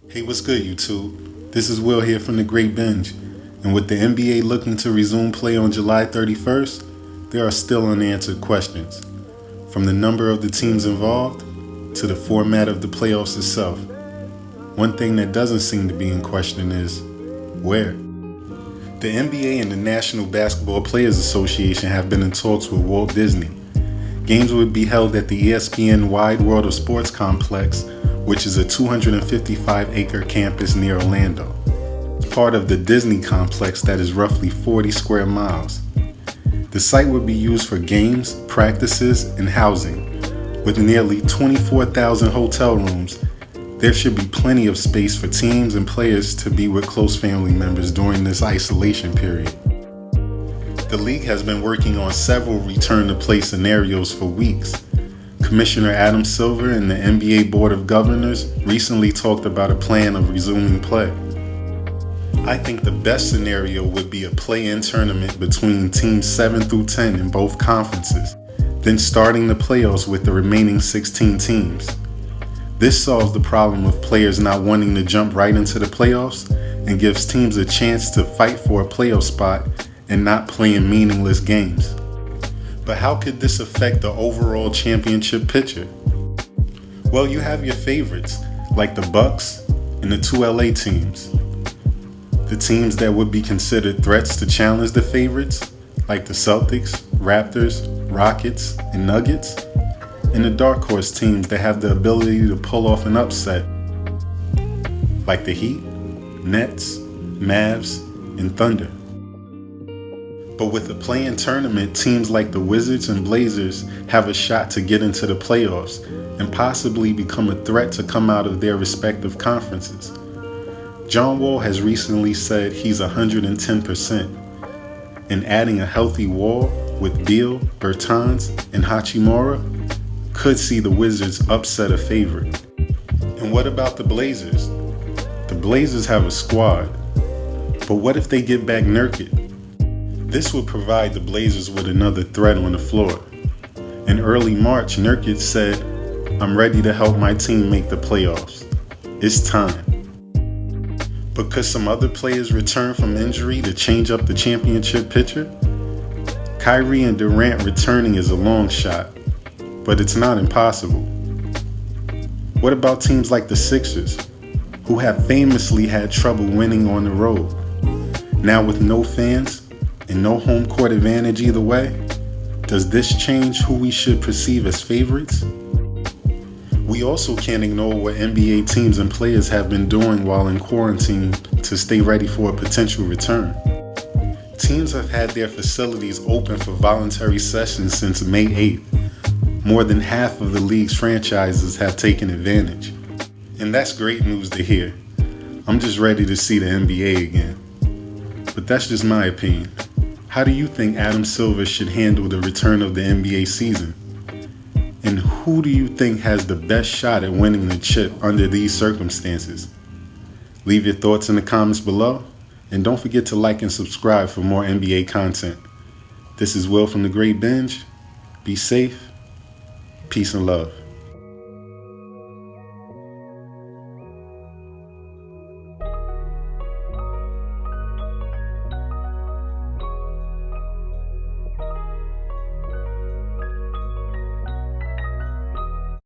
Hey, what's good, YouTube? This is Will here from The Great Binge. And with the NBA looking to resume play on July 31st, there are still unanswered questions. From the number of the teams involved to the format of the playoffs itself. One thing that doesn't seem to be in question is where? The NBA and the National Basketball Players Association have been in talks with Walt Disney. Games would be held at the ESPN Wide World of Sports complex, which is a 255-acre campus near Orlando. It's part of the Disney complex that is roughly 40 square miles. The site would be used for games, practices, and housing. With nearly 24,000 hotel rooms, there should be plenty of space for teams and players to be with close family members during this isolation period. The league has been working on several return-to-play scenarios for weeks. Commissioner Adam Silver and the NBA Board of Governors recently talked about a plan of resuming play. I think the best scenario would be a play-in tournament between teams 7 through 10 in both conferences, then starting the playoffs with the remaining 16 teams. This solves the problem of players not wanting to jump right into the playoffs and gives teams a chance to fight for a playoff spot and not playing meaningless games. But how could this affect the overall championship picture? Well, you have your favorites, like the Bucks and the two LA teams. The teams that would be considered threats to challenge the favorites, like the Celtics, Raptors, Rockets, and Nuggets. And the dark horse teams that have the ability to pull off an upset, like the Heat, Nets, Mavs, and Thunder. But with the play-in tournament, teams like the Wizards and Blazers have a shot to get into the playoffs and possibly become a threat to come out of their respective conferences. John Wall has recently said he's 110%, and adding a healthy Wall with Beal, Bertans, and Hachimura could see the Wizards upset a favorite. And what about the Blazers? The Blazers have a squad, but what if they get back Nurkic? This would provide the Blazers with another threat on the floor. In early March, Nurkic said, "I'm ready to help my team make the playoffs. It's time." But could some other players return from injury to change up the championship picture? Kyrie and Durant returning is a long shot, but it's not impossible. What about teams like the Sixers, who have famously had trouble winning on the road? Now with no fans and no home court advantage either way, does this change who we should perceive as favorites? We also can't ignore what NBA teams and players have been doing while in quarantine to stay ready for a potential return. Teams have had their facilities open for voluntary sessions since May 8th. More than half of the league's franchises have taken advantage. And that's great news to hear. I'm just ready to see the NBA again. But that's just my opinion. How do you think Adam Silver should handle the return of the NBA season? And who do you think has the best shot at winning the chip under these circumstances? Leave your thoughts in the comments below, and don't forget to like and subscribe for more NBA content. This is Will from The Great Binge. Be safe, peace and love.